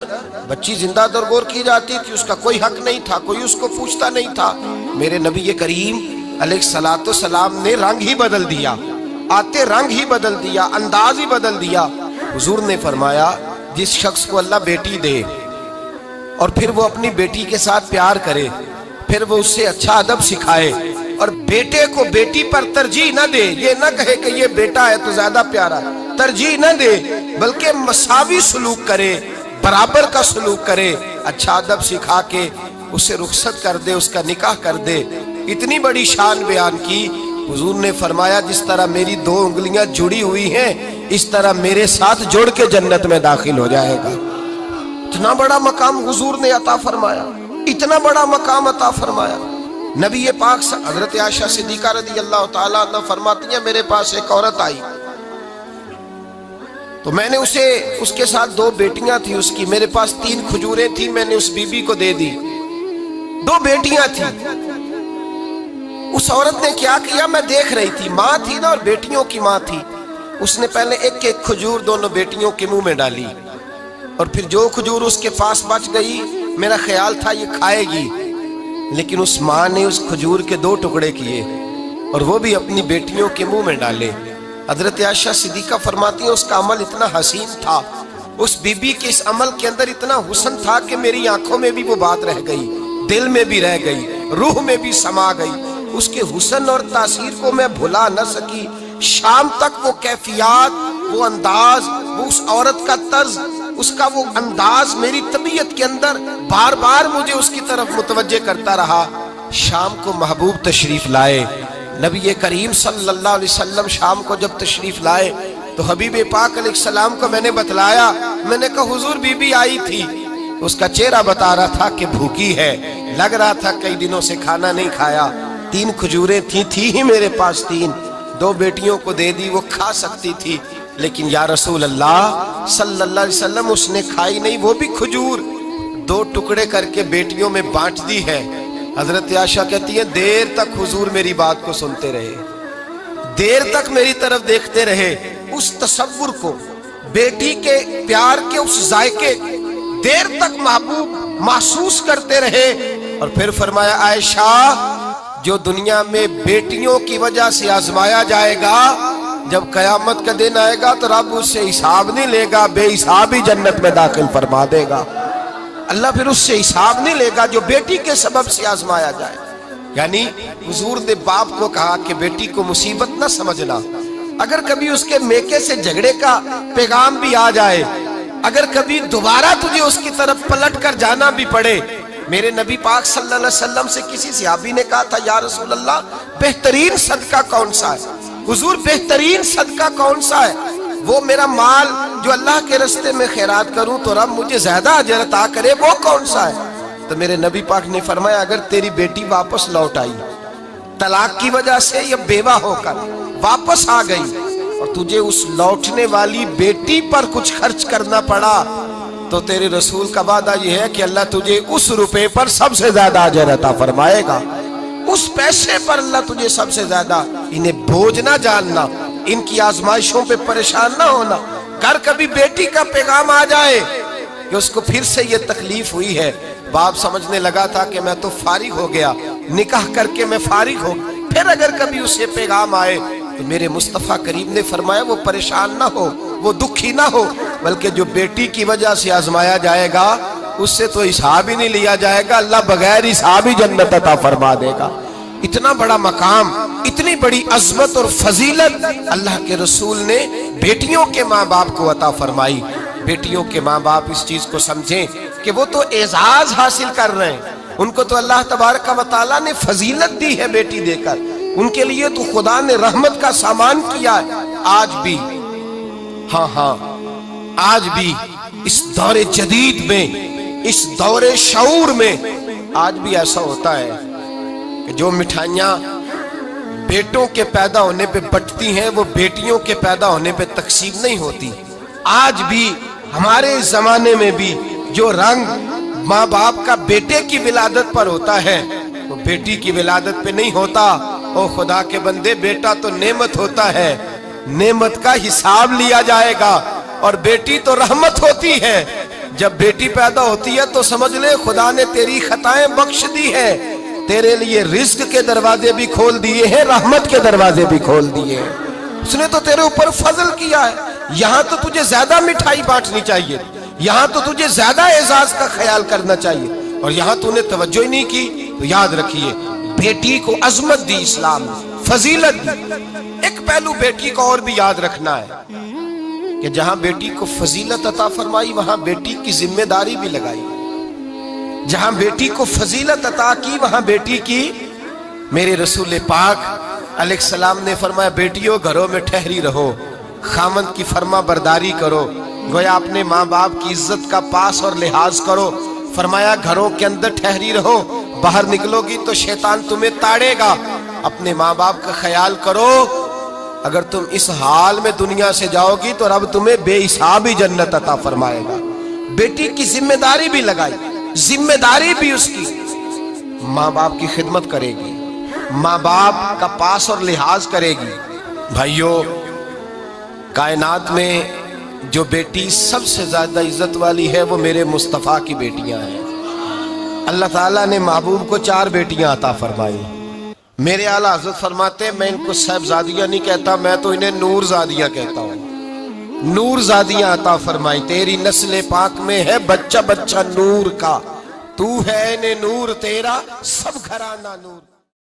بچی زندہ درگور کی جاتی تھی، اس کا کوئی حق نہیں تھا، کوئی اس کو پوچھتا نہیں تھا۔ میرے نبی کریم علیہ الصلوۃ والسلام نے رنگ ہی بدل دیا، آتے رنگ ہی بدل دیا، انداز ہی بدل دیا۔ حضور نے فرمایا جس شخص کو اللہ بیٹی دے اور پھر وہ اپنی بیٹی کے ساتھ پیار کرے، پھر وہ اس سے اچھا ادب سکھائے اور بیٹے کو بیٹی پر ترجیح نہ دے، یہ نہ کہے کہ یہ بیٹا ہے تو زیادہ پیارا، ترجیح نہ دے، بلکہ مساوی سلوک کرے، برابر کا سلوک کرے، اچھا ادب سکھا کے اسے رخصت کر دے، اس کا نکاح کر دے۔ اتنی بڑی شان بیان کی۔ حضور نے فرمایا جس طرح میری دو انگلیاں جڑی ہوئی ہیں اس طرح میرے ساتھ جڑ کے جنت میں داخل ہو جائے گا۔ اتنا بڑا مقام حضور نے عطا فرمایا، اتنا بڑا مقام عطا فرمایا۔ نبی پاک حضرت عائشہ صدیقہ رضی اللہ تعالیٰ عنہ فرماتی ہیں میرے پاس ایک عورت آئی تو میں نے اسے، اس کے ساتھ دو بیٹیاں تھیں اس کی، میرے پاس 3 کھجوریں تھیں، میں نے اس بی بی کو دے دی، 2 بیٹیاں تھیں۔ اس عورت نے کیا کیا، میں دیکھ رہی تھی، ماں تھی نا اور بیٹیوں کی ماں تھی، اس نے پہلے ایک ایک کھجور دونوں بیٹیوں کے منہ میں ڈالی اور پھر جو کھجور اس کے پاس بچ گئی میرا خیال تھا یہ کھائے گی، لیکن اس ماں نے اس کھجور کے 2 ٹکڑے کیے اور وہ بھی اپنی بیٹیوں کے منہ میں ڈالے۔ حضرت عائشہ صدیقہ فرماتی ہیں اس کا عمل اتنا حسین تھا، اس بی بی کے اس عمل کے اندر اتنا حسن تھا کہ میری آنکھوں میں بھی وہ بات رہ گئی، دل میں بھی رہ گئی، روح میں بھی سما گئی۔ اس کے حسن اور تاثیر کو میں بھلا نہ سکی، شام تک وہ کیفیات، وہ انداز، وہ اس عورت کا طرز، اس کا وہ انداز میری طبیعت کے اندر بار بار مجھے اس کی طرف متوجہ کرتا رہا۔ شام کو محبوب تشریف لائے، نبی کریم صلی اللہ علیہ وسلم شام کو جب تشریف لائے تو حبیب پاک علیہ السلام کو میں نے بتلایا، میں نے کہا حضور بی بی آئی تھی، اس کا چہرہ بتا رہا تھا کہ بھوکی ہے، لگ رہا تھا کئی دنوں سے کھانا نہیں کھایا، 3 کھجوریں تھی ہی میرے پاس 3، 2 بیٹیوں کو دے دی، وہ کھا سکتی تھی، لیکن یا رسول اللہ صلی اللہ علیہ وسلم اس نے کھائی نہیں، وہ بھی کھجور 2 ٹکڑے کر کے بیٹیوں میں بانٹ دی ہے۔ حضرت عائشہ کہتی ہے دیر تک حضور میری بات کو سنتے رہے، دیر تک میری طرف دیکھتے رہے، اس تصور کو، بیٹی کے پیار کے اس ذائقے دیر تک محبوب محسوس کرتے رہے، اور پھر فرمایا عائشہ جو دنیا میں بیٹیوں کی وجہ سے آزمایا جائے گا، جب قیامت کا دن آئے گا تو رب اس سے حساب نہیں لے گا، بے حساب ہی جنت میں داخل فرما دے گا۔ اللہ پھر اس سے حساب نہیں لے گا جو بیٹی کے سبب سے آزمایا جائے۔ یعنی حضور نے باپ کو کہا کہ بیٹی کو مصیبت نہ سمجھنا، اگر کبھی اس کے میکے سے جھگڑے کا پیغام بھی آ جائے، اگر کبھی دوبارہ تجھے اس کی طرف پلٹ کر جانا بھی پڑے۔ میرے نبی پاک صلی اللہ علیہ وسلم سے کسی صحابی نے کہا تھا یا رسول اللہ بہترین صدقہ کون سا ہے؟ حضور بہترین صدقہ کون سا ہے؟ وہ میرا مال جو اللہ کے راستے میں خیرات کروں تو رب مجھے زیادہ اجر عطا کرے، وہ کون سا ہے؟ تو میرے نبی پاک نے فرمایا اگر تیری بیٹی واپس لوٹ آئی طلاق کی وجہ سے یا بیوہ ہو کر واپس آ گئی اور تجھے اس لوٹنے والی بیٹی پر کچھ خرچ کرنا پڑا تو تیرے رسول کا وعدہ یہ ہے کہ اللہ تجھے اس روپے پر سب سے زیادہ اجر عطا فرمائے گا، اس پیسے پر اللہ تجھے سب سے زیادہ۔ انہیں بوجھ نہ جاننا، ان کی آزمائشوں پہ پریشان نہ ہونا۔ کر کبھی بیٹی کا پیغام آ جائے کہ اس کو پھر سے یہ تکلیف ہوئی ہے، باپ سمجھنے لگا تھا کہ میں تو فارغ ہو گیا، نکاح کر کے میں فارغ ہوں، پھر اگر کبھی اسے پیغام آئے تو میرے مصطفیٰ کریم نے فرمایا وہ پریشان نہ ہو، وہ دکھی نہ ہو، بلکہ جو بیٹی کی وجہ سے آزمایا جائے گا اس سے تو حساب ہی نہیں لیا جائے گا، اللہ بغیر حساب ہی جنت عطا فرما دے گا۔ اتنا بڑا مقام، اتنی بڑی عظمت اور فضیلت اللہ کے رسول نے بیٹیوں کے ماں باپ کو عطا فرمائی۔ بیٹیوں کے ماں باپ اس چیز کو سمجھیں کہ وہ تو اعزاز حاصل کر رہے ہیں، ان کو تو اللہ تبارک و تعالیٰ نے فضیلت دی ہے بیٹی دے کر، ان کے لیے تو خدا نے رحمت کا سامان کیا ہے۔ آج بھی، ہاں آج بھی اس دور جدید میں، اس دور شعور میں آج بھی ایسا ہوتا ہے کہ جو مٹھائیاں بیٹوں کے پیدا ہونے پہ بٹتی ہیں وہ بیٹیوں کے پیدا ہونے پہ تقسیم نہیں ہوتی۔ آج بھی ہمارے زمانے میں بھی جو رنگ ماں باپ کا بیٹے کی ولادت پر ہوتا ہے وہ بیٹی کی ولادت پہ نہیں ہوتا۔ او خدا کے بندے، بیٹا تو نعمت ہوتا ہے، نعمت کا حساب لیا جائے گا، اور بیٹی تو رحمت ہوتی ہے، جب بیٹی پیدا ہوتی ہے تو سمجھ لے خدا نے تیری خطائیں بخش دی ہیں، تیرے لیے رزق کے دروازے بھی کھول دیے ہیں، رحمت کے دروازے بھی کھول دیے ہیں، اس نے تو تیرے اوپر فضل کیا ہے۔ یہاں تو تجھے زیادہ مٹھائی بانٹنی چاہیے، یہاں تو تجھے زیادہ اعزاز کا خیال کرنا چاہیے، اور یہاں تو نے توجہ ہی نہیں کی۔ تو یاد رکھیے بیٹی کو عظمت دی اسلام، فضیلت دی۔ ایک پہلو بیٹی کو اور بھی یاد رکھنا ہے کہ جہاں بیٹی کو فضیلت عطا فرمائی وہاں بیٹی کی ذمہ داری بھی لگائی، جہاں بیٹی کو فضیلت عطا کی وہاں بیٹی کی، میرے رسول پاک علیہ السلام نے فرمایا بیٹیوں گھروں میں ٹھہری رہو، خامند کی فرما برداری کرو، گویا اپنے ماں باپ کی عزت کا پاس اور لحاظ کرو۔ فرمایا گھروں کے اندر ٹھہری رہو، باہر نکلو گی تو شیطان تمہیں تاڑے گا، اپنے ماں باپ کا خیال کرو، اگر تم اس حال میں دنیا سے جاؤ گی تو رب تمہیں بے حساب ہی جنت عطا فرمائے گا۔ بیٹی کی ذمہ داری بھی لگائی، ذمہ داری بھی اس کی، ماں باپ کی خدمت کرے گی، ماں باپ کا پاس اور لحاظ کرے گی۔ بھائیو کائنات میں جو بیٹی سب سے زیادہ عزت والی ہے وہ میرے مصطفیٰ کی بیٹیاں ہیں۔ اللہ تعالیٰ نے محبوب کو 4 بیٹیاں عطا فرمائی۔ میرے اعلیٰ حضرت فرماتے ہیں میں ان کو صاحبزادیاں نہیں کہتا، میں تو انہیں نور زادیاں کہتا ہوں۔ نور زادیاں عطا فرمائی، تیری نسل پاک میں ہے بچہ بچہ نور کا، تو ہے نور تیرا سب گھرانہ نور۔